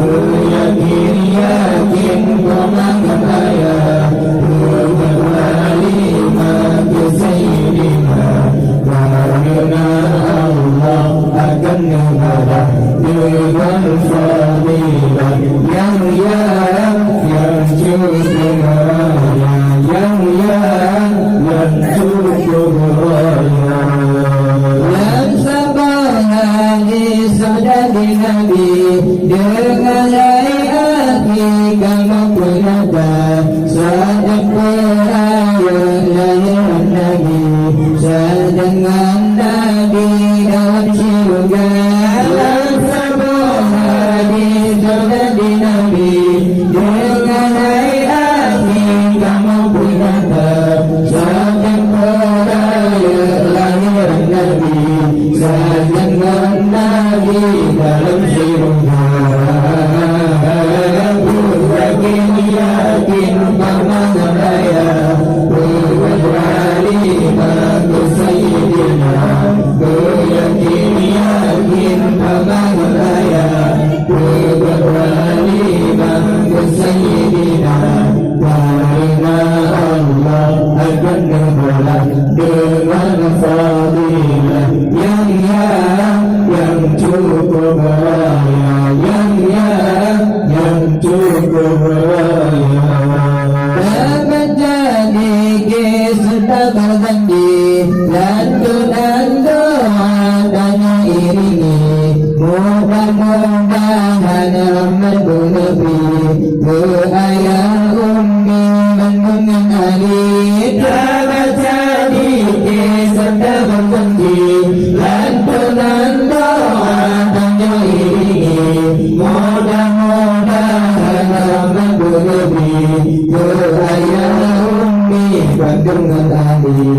yakin yakin kemenangan ayah berwali maka Sayyidina karena Allah akan mengalah dengan fadilah yang cukup raya yang cukup raya yang sabar hati saudari Nabi dengan hati kamu berada sedang beraya lahir Nabi sedengan Nabi dalam syurga yang sabar hati saudari Nabi dengan hati kamu berada sedang beraya lahir Nabi sedengan Nabi dalam syurga yakin kemenangan ayah berwali maka Sayyidina yakin kemenangan ayah berwali maka Sayyidina karena Allah akan mengalah dengan fadilah yang cukup raya yang cukup raya dapat jadi kita berjanji dan doa dan iringi mudah-mudahan rahmat Nabi ke ayah ummi dengan Ali dapat jadi kita berjanji dan doa dan iringi mudah-mudahan rahmat Nabi ke ayah ummi dengan Ali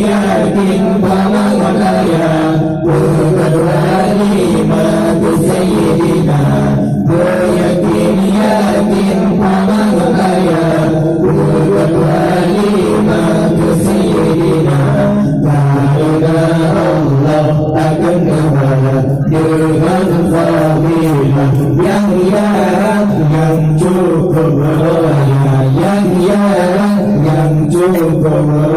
yakin kemenangan ayah berwali maka Sayyidina yakin kemenangan ayah berwali maka Sayyidina karena Allah akan mengalah dengan fadilah yang cukup raya yang cukup raya